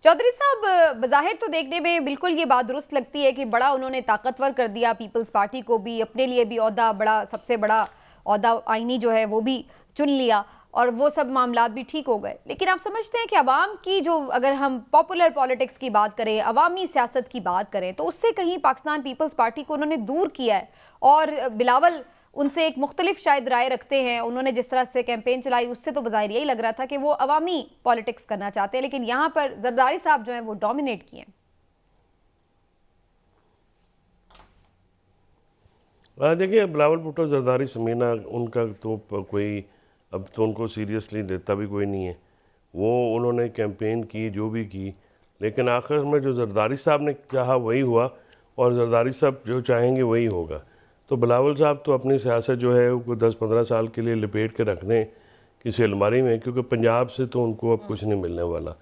चौधरी साहब, बज़ाहिर तो देखने में बिल्कुल ये बात दुरुस्त लगती है कि बड़ा उन्होंने ताकतवर कर दिया पीपल्स पार्टी को भी, अपने लिए भी ओहदा बड़ा, सबसे बड़ा ओहदा आईनी जो है वो भी चुन लिया और वो सब मामलात भी ठीक हो गए। लेकिन आप समझते हैं कि अवाम की जो, अगर हम पॉपुलर पॉलिटिक्स की बात करें, अवामी सियासत की बात करें, तो उससे कहीं पाकिस्तान पीपल्स पार्टी को उन्होंने दूर किया है और बिलावल उनसे एक मुख्तलिफ शायद राय रखते हैं। उन्होंने जिस तरह से कैंपेन चलाई उससे तो बज़ाहिर यही लग रहा था कि वो अवामी पॉलिटिक्स करना चाहते हैं, लेकिन यहाँ पर जरदारी साहब जो हैं वो डोमिनेट किए। देखिए, बिलावल भुट्टो जरदारी समीना उनका तो कोई अब तो उनको सीरियसली लेता भी कोई नहीं है। वो उन्होंने कैंपेन की जो भी की, लेकिन आखिर में जो जरदारी साहब ने चाहा वही हुआ और जरदारी साहब जो चाहेंगे वही होगा। तो बिलावल साहब तो अपनी सियासत जो है वो 10-15 साल के लिए लिपेट के रख दें किसी अलमारी में, क्योंकि पंजाब से तो उनको अब कुछ नहीं मिलने वाला।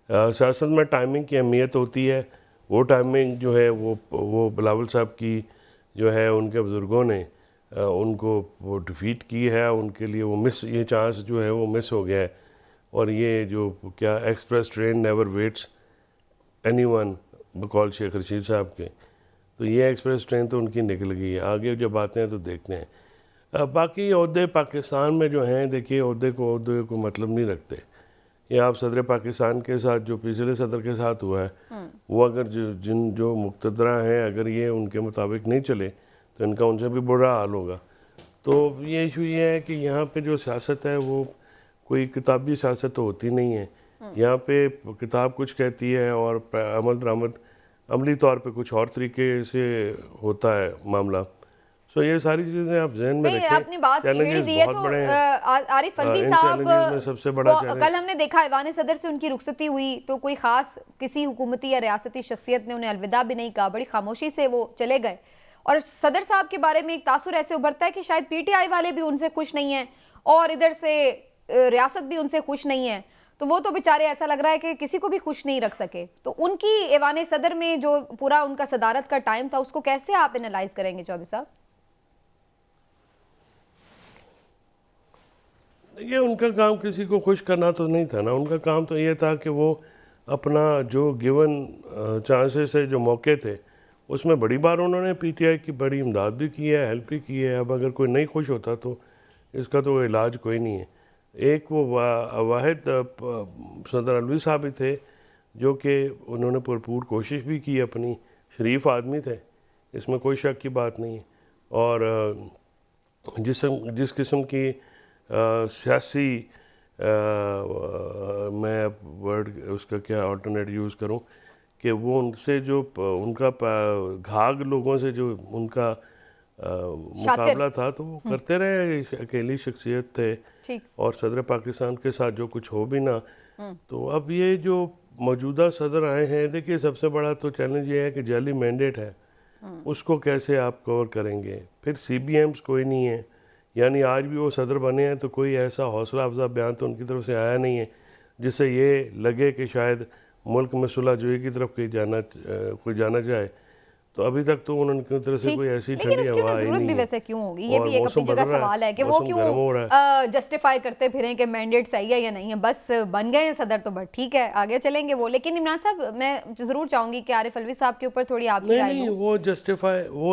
सियासत में टाइमिंग की अहमियत होती है। वो टाइमिंग जो है वो बिलावल साहब की जो है, उनके बुज़ुर्गों ने उनको वो डिफ़ीट की है, उनके लिए वो ये चांस जो है वो मिस हो गया है। और ये जो क्या express train never waits anyone बकौल शेख रशीद साहब के, तो ये एक्सप्रेस ट्रेन तो उनकी निकल गई है। आगे जब आते हैं तो देखते हैं। बाकी ओहदे पाकिस्तान में जो हैं, देखिए ओहदे को मतलब नहीं रखते। ये आप सदर पाकिस्तान के साथ जो पिछले सदर के साथ हुआ है, वो अगर जो मुक़तदरा हैं अगर ये उनके मुताबिक नहीं चले तो इनका उनसे भी बुरा हाल होगा। तो ये इशू ये है कि यहाँ पे जो सियासत है वो कोई किताबी सियासत तो होती नहीं है। यहाँ पे किताब कुछ कहती है और अमल दरामद अमली तौर पे कुछ और तरीके से होता है मामला। सो ये सारी चीज़ें आप जहन में रखें। आपने बात छेड़ी दी है, तो आरिफ अलवी साहब सबसे बड़ा कल हमने देखा ऐवान सदर से उनकी रुखसती हुई तो कोई खास किसी हुकूमती या रियासती शख्सियत ने उन्हें अलविदा भी नहीं कहा, बड़ी खामोशी से वो चले गए। और सदर साहब के बारे में एक तासुर ऐसे उभरता है कि शायद पीटीआई वाले भी उनसे खुश नहीं हैं और इधर से रियासत भी उनसे खुश नहीं है। तो वो तो बेचारे, ऐसा लग रहा है कि किसी को भी खुश नहीं रख सके। तो उनकी ऐवान सदर में जो पूरा उनका सदारत का टाइम था, उसको कैसे आप एनालाइज करेंगे चौधरी साहब? ये उनका काम किसी को खुश करना तो नहीं था ना। उनका काम तो ये था कि वो अपना जो गिवन चांसेस है, जो मौके थे, उसमें बड़ी बार उन्होंने पीटीआई की बड़ी इमदाद भी की है, हेल्प भी की है। अब अगर कोई नहीं खुश होता तो इसका तो इलाज कोई नहीं है। एक वो वाहिद सदर अलवी साहब ही थे जो कि उन्होंने भरपूर कोशिश भी की अपनी, शरीफ आदमी थे, इसमें कोई शक की बात नहीं है। और जिस किस्म की सियासी मैं वर्ड उसका क्या अल्टरनेट यूज़ करूं, कि वो उनसे जो उनका घाघ लोगों से जो उनका मुकाबला था तो वो करते रहे। अकेली शख्सियत थे और सदर पाकिस्तान के साथ जो कुछ हो भी ना। तो अब ये जो मौजूदा सदर आए हैं, देखिए सबसे बड़ा तो चैलेंज ये है कि जाली मैंडेट है, उसको कैसे आप कवर करेंगे। फिर CBMs कोई नहीं है, यानी आज भी वो सदर बने हैं तो कोई ऐसा हौसला अफजा बयान तो उनकी तरफ से आया नहीं है जिससे ये लगे कि शायद मुल्क में सुलह जुई की तरफ कोई जाना चाहे। तो अभी तक तो उनकी तरफ से कोई ऐसी ठंडी हवा आई नहीं है। वैसे क्यों होगी, ये भी एक अपनी जगह सवाल है कि वो क्यों जस्टिफाई करते फिरें कि मैंडेट सही है या नहीं है। बस बन गए हैं सदर तो बस ठीक है, आगे चलेंगे वो। लेकिन इमरान साहब, मैं जरूर चाहूंगी कि आरिफ अलवी साहब के ऊपर थोड़ी आपकी राय नहीं, वो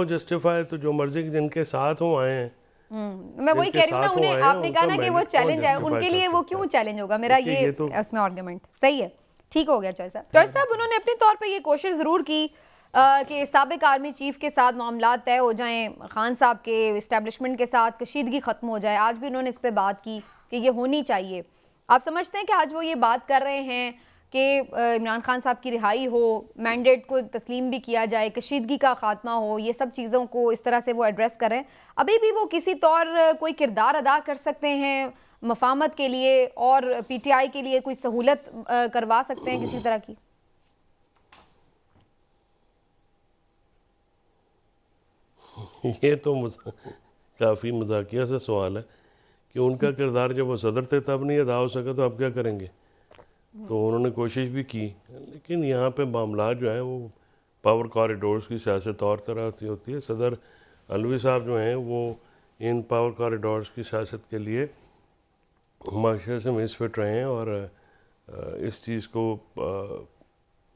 जस्टिफाई तो जो मर्जी जिनके साथ हो आए हैं। मैं वही कह रही हूँ ना, उन्हें आपने कहा ना कि वो चैलेंज है, उनके लिए वो क्यों चैलेंज होगा? मेरा ये उसमें आर्गुमेंट सही है। ठीक हो गया चॉइस साहब, उन्होंने अपने तौर पे ये कोशिश ज़रूर की कि साबिक आर्मी चीफ के साथ मामला तय हो जाएं, खान साहब के इस्टेब्लिशमेंट के साथ कशीदगी ख़त्म हो जाए। आज भी उन्होंने इस पर बात की कि ये होनी चाहिए। आप समझते हैं कि आज वो ये बात कर रहे हैं कि इमरान खान साहब की रिहाई हो, मैंडेट को तस्लीम भी किया जाए, कशीदगी का खात्मा हो, ये सब चीज़ों को इस तरह से वो एड्रेस करें? अभी भी वो किसी तौर कोई किरदार अदा कर सकते हैं मफामत के लिए और PTI के लिए कोई सहूलत करवा सकते हैं किसी तरह की? ये तो काफ़ी मजाकिया सा सवाल है कि उनका किरदार जब वो सदर थे तब नहीं अदा हो सका तो अब क्या करेंगे। तो उन्होंने कोशिश भी की, लेकिन यहाँ पे मामला जो है वो पावर कॉरिडोर्स की सियासत और तरह से होती है। सदर अलवी साहब जो हैं वो इन पावर कॉरिडोर्स की सियासत के लिए माशरे से मिसफिट रहे हैं और इस चीज़ को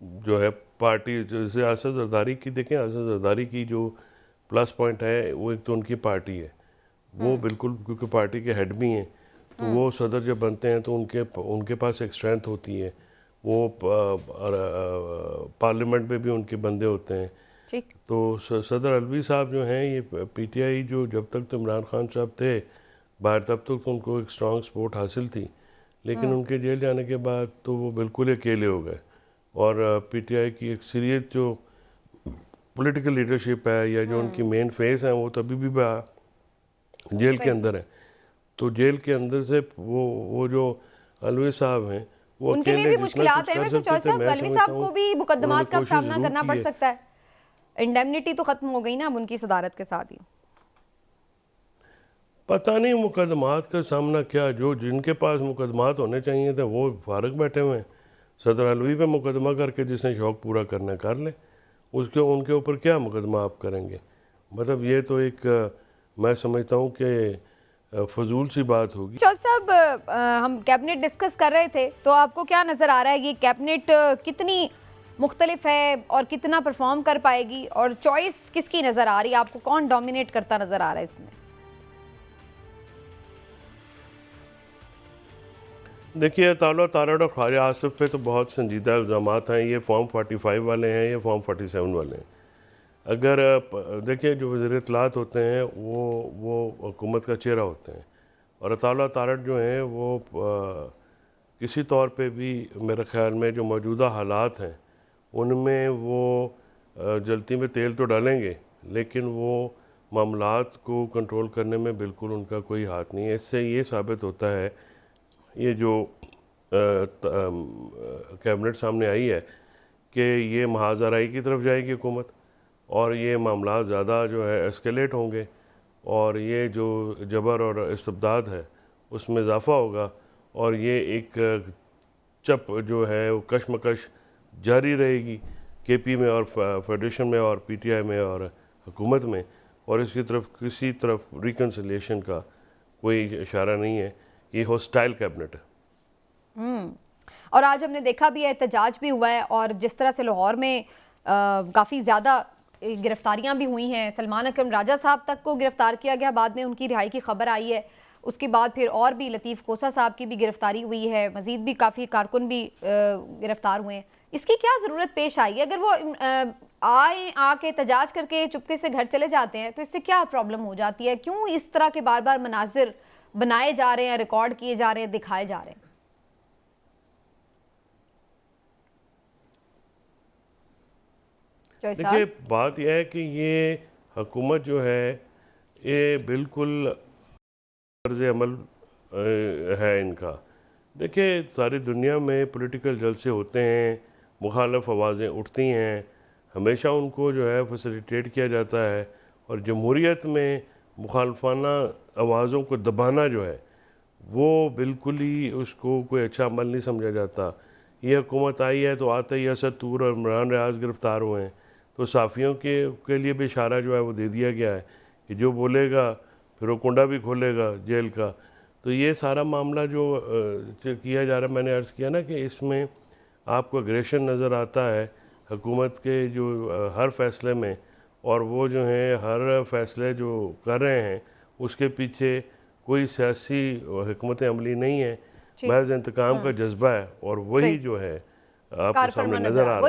जो है पार्टी, जैसे असद जरदारी की देखें, असद जरदारी की जो प्लस पॉइंट है वो एक तो उनकी पार्टी है, वो बिल्कुल, क्योंकि पार्टी के हेड भी हैं, तो वो सदर जब बनते हैं तो उनके पास एक स्ट्रेंथ होती है, वो पार्लियामेंट में भी उनके बंदे होते हैं। ठीक। तो सदर अलवी साहब जो हैं, ये पीटीआई जो जब तक तो इमरान खान साहब थे बाहर, तब तक तो उनको एक स्ट्रॉन्ग सपोर्ट हासिल थी, लेकिन उनके जेल जाने के बाद तो वो बिल्कुल अकेले हो गए, और पीटीआई की एक सीरियस जो पॉलिटिकल लीडरशिप है या जो उनकी मेन फेस है वो तभी भी जेल के अंदर है। तो जेल के अंदर से वो जो अलवी साहब हैं, वो उनके लिए भी मुश्किलात है वैसे चौधरी साहब, अलवी साहब को भी मुकदमात का सामना करना पड़ सकता है। इंडेमनिटी तो खत्म हो गई ना अब उनकी सदारत के साथ ही। पता नहीं मुकदमात का सामना क्या, जो जिनके पास मुकदमात होने चाहिए थे वो फारग बैठे हुए हैं। सदर अलवी पे मुकदमा करके जिसने शौक़ पूरा करना कर ले, उसके उनके ऊपर क्या मुकदमा आप करेंगे? मतलब ये तो एक मैं समझता हूँ कि फजूल सी बात होगी। चौधरी साहब, हम कैबिनेट डिस्कस कर रहे थे, तो आपको क्या नज़र आ रहा है ये कैबिनेट कितनी मुख्तलिफ है और कितना परफॉर्म कर पाएगी, और चॉइस किसकी नज़र आ रही है आपको, कौन डोमिनेट करता नज़र आ रहा है इसमें? देखिए, ताला तारड़ और ख्वाजा आसिफ पे तो बहुत संजीदा इल्ज़ामात हैं, ये फॉर्म 45 वाले हैं, ये फॉर्म 47 वाले हैं। अगर देखिए, जो वज़ीर इत्तलात होते हैं वो हुकूमत का चेहरा होते हैं, और ताला तारड़ जो हैं वो किसी तौर पे भी मेरे ख़्याल में जो मौजूदा हालात हैं उनमें वो जलती में तेल तो डालेंगे, लेकिन वो मामलात को कंट्रोल करने में बिल्कुल उनका कोई हाथ नहीं है। इससे ये साबित होता है, ये जो कैबिनेट सामने आई है, कि ये महाजराई की तरफ जाएगी हुकूमत, और ये मामला ज़्यादा जो है एस्केलेट होंगे, और ये जो जबर और इस्तबदाद है उसमें इजाफ़ा होगा, और ये एक चप जो है वो कशमकश जारी रहेगी केपी में और फेडरेशन में और पीटीआई में और हुकूमत में, और इसकी तरफ किसी तरफ रिकन्सिलिएशन का कोई इशारा नहीं है। ये हॉस्टाइल कैबिनेट है। और आज हमने देखा भी है, एहतजाज भी हुआ है, और जिस तरह से लाहौर में काफ़ी ज़्यादा गिरफ्तारियां भी हुई हैं, सलमान अकरम राजा साहब तक को गिरफ्तार किया गया, बाद में उनकी रिहाई की खबर आई है, उसके बाद फिर और भी लतीफ़ कोसा साहब की भी गिरफ्तारी हुई है, मज़ीद भी काफ़ी कारकुन भी गिरफ्तार हुए हैं। इसकी क्या ज़रूरत पेश आई? अगर वो आके एहतजाज करके चुपके से घर चले जाते हैं तो इससे क्या प्रॉब्लम हो जाती है? क्यों इस तरह के बार बार मनाजिर बनाए जा रहे हैं, रिकॉर्ड किए जा रहे हैं, दिखाए जा रहे हैं? देखिए, बात यह है कि ये हुकूमत जो है ये बिल्कुल तर्ज़ अमल है इनका। देखिए, सारी दुनिया में पॉलिटिकल जलसे होते हैं, मुखालफ आवाज़ें उठती हैं, हमेशा उनको जो है फैसिलिटेट किया जाता है, और जमहूरियत में मुखालफाना आवाज़ों को दबाना जो है वो बिल्कुल ही उसको कोई अच्छा अमल नहीं समझा जाता। ये हुकूमत आई है तो आते ही असद तूर और इमरान रियाज गिरफ़्तार हुए हैं, तो साफ़ियों के लिए भी इशारा जो है वो दे दिया गया है कि जो बोलेगा फिर वो कुंडा भी खोलेगा जेल का। तो ये सारा मामला जो किया जा रहा है, मैंने अर्ज़ किया ना कि इसमें आपको अग्रेशन नज़र आता है हुकूमत के जो हर फैसले में, और वो जो हैं हर फैसले जो कर रहे हैं उसके पीछे कोई सियासी हिकमत अमली नहीं है, महज इंतकाम का जज्बा है, और वही जो है आपको सामने नज़र आ रहा है।